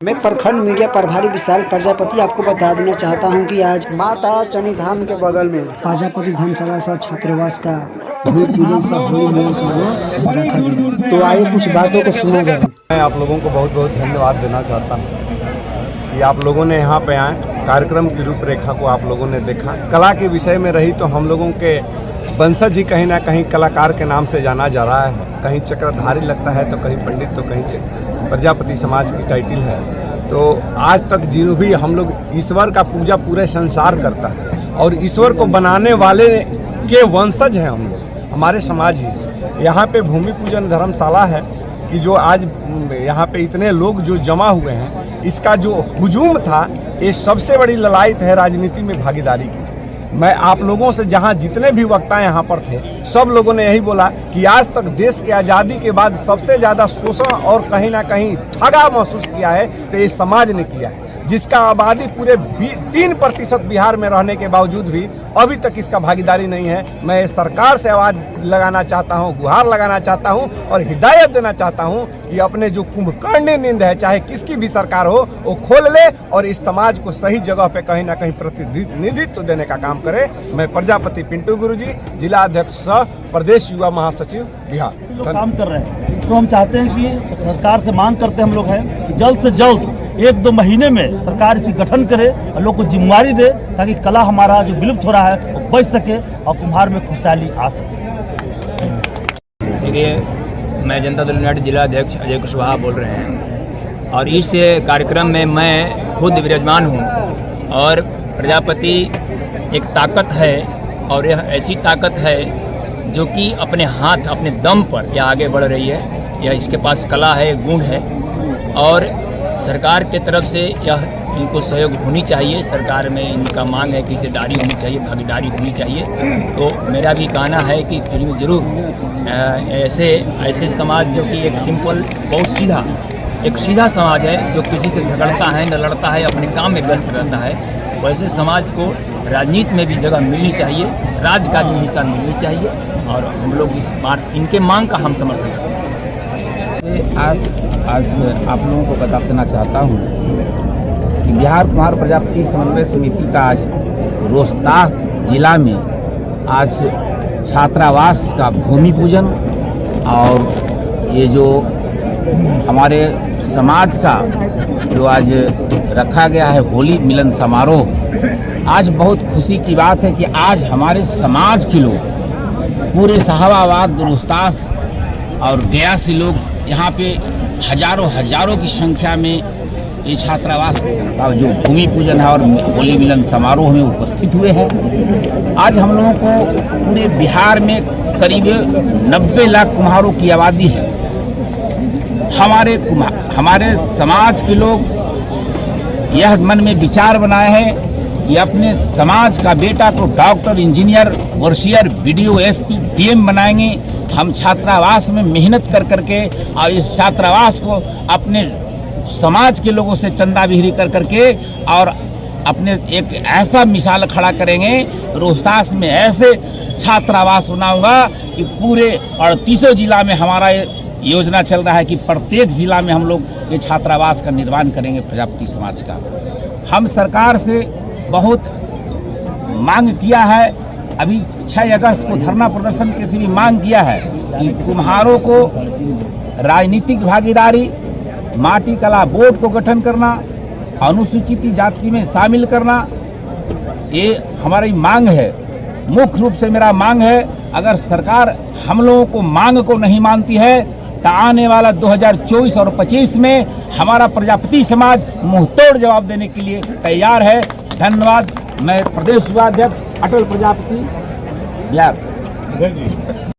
मैं प्रखंड मीडिया प्रभारी विशाल प्रजापति आपको बता देना चाहता हूं कि आज माता चनी धाम के बगल में प्रजापति धर्मशाला सह छात्रावास का भूमि पूजन सह होली मिलन समारोह रखा गया। तो आइए कुछ बातों को सुना जाए। मैं आप लोगों को बहुत बहुत धन्यवाद देना चाहता हूं कि आप लोगों ने यहाँ पे आए, कार्यक्रम की रूपरेखा को आप लोगों ने देखा। कला के विषय में रही तो हम लोगों के वंशज ही कहीं ना कहीं कलाकार के नाम से जाना जा रहा है। कहीं चक्रधारी लगता है तो कहीं पंडित तो कहीं प्रजापति समाज की टाइटिल है। तो आज तक जिन्हों भी हम लोग ईश्वर का पूजा पूरे संसार करता है और ईश्वर को बनाने वाले के वंशज हैं हम लोग, हमारे समाज ही। यहाँ पे भूमि पूजन धर्मशाला है कि जो आज यहाँ पे इतने लोग जो जमा हुए हैं, इसका जो हुजूम था, ये सबसे बड़ी ललायत है राजनीति में भागीदारी की। मैं आप लोगों से जहाँ जितने भी वक्ता यहाँ पर थे, सब लोगों ने यही बोला कि आज तक देश की आज़ादी के बाद सबसे ज़्यादा शोषण और कहीं ना कहीं ठगा महसूस किया है तो ये समाज ने किया है, जिसका आबादी पूरे 3% बिहार में रहने के बावजूद भी अभी तक इसका भागीदारी नहीं है। मैं सरकार से आवाज़ लगाना चाहता हूं, गुहार लगाना चाहता हूं और हिदायत देना चाहता हूं कि अपने जो कुंभकर्णी नींद है, चाहे किसकी भी सरकार हो, वो खोल ले और इस समाज को सही जगह पे कहीं ना कहीं प्रतिनिधित्व देने का काम करे। मैं प्रजापति पिंटू गुरुजी, जिला अध्यक्ष सह प्रदेश युवा महासचिव बिहार, काम कर रहे हैं। तो हम चाहते हैं कि सरकार से मांग करते हम लोग हैं कि जल्द से जल्द 1-2 महीने में सरकार इसकी गठन करे और लोग को जिम्मेदारी दे, ताकि कला हमारा जो विलुप्त हो रहा है वो बच सके और कुम्हार में खुशहाली आ सके। देखिए, मैं जनता दल यूनाइटेड जिला अध्यक्ष अजय कुशवाहा बोल रहे हैं और इस कार्यक्रम में मैं खुद विराजमान हूँ। और प्रजापति एक ताकत है और यह ऐसी ताकत है जो कि अपने हाथ अपने दम पर यह आगे बढ़ रही है। यह इसके पास कला है, गुण है और सरकार के तरफ से यह इनको सहयोग होनी चाहिए। सरकार में इनका मांग है कि हिस्सेदारी होनी चाहिए, भागीदारी होनी चाहिए। तो मेरा भी कहना है कि जरूर ऐसे समाज जो कि एक सिंपल, बहुत सीधा समाज है, जो किसी से झगड़ता है न लड़ता है, अपने काम में व्यस्त रहता है, वैसे समाज को राजनीति में भी जगह मिलनी चाहिए, राजकाज में हिस्सा मिलनी चाहिए और हम लोग इस बात इनके मांग का हम समर्थन करते हैं। आज आप लोगों को बता देना चाहता हूँ कि बिहार कुम्हार प्रजापति समन्वय समिति का आज रोहतास जिला में आज छात्रावास का भूमि पूजन और ये जो हमारे समाज का जो आज रखा गया है होली मिलन समारोह, आज बहुत खुशी की बात है कि आज हमारे समाज के लोग पूरे शाहबाद, रोहतास और गया से लोग यहाँ पे हजारों की संख्या में ये छात्रावास का जो भूमि पूजन है और होली मिलन समारोह में उपस्थित हुए हैं। आज हम लोगों को पूरे बिहार में करीब 90 लाख कुम्हारों की आबादी है। हमारे समाज के लोग यह मन में विचार बनाए हैं कि अपने समाज का बेटा को डॉक्टर, इंजीनियर, वॉशियर, BDO, SP, DM बनाएंगे। हम छात्रावास में मेहनत कर करके और इस छात्रावास को अपने समाज के लोगों से चंदा बिहरी कर करके और अपने एक ऐसा मिसाल खड़ा करेंगे। रोहतास में ऐसे छात्रावास बनाऊंगा कि पूरे 38 जिला में हमारा योजना चल रहा है कि प्रत्येक जिला में हम लोग ये छात्रावास का निर्माण करेंगे प्रजापति समाज का। हम सरकार से बहुत मांग किया है, अभी 6 अगस्त को धरना प्रदर्शन के से भी मांग किया है कि कुम्हारों को राजनीतिक भागीदारी, माटी कला बोर्ड को गठन करना, अनुसूचित जाति में शामिल करना, ये हमारी मांग है। मुख्य रूप से मेरा मांग है, अगर सरकार हम लोगों को मांग को नहीं मानती है तो आने वाला 2024 और 25 में हमारा प्रजापति समाज मुंहतोड़ जवाब देने के लिए तैयार है। धन्यवाद। मैं प्रदेश युवा अध्यक्ष अटल प्रजापति बिहार।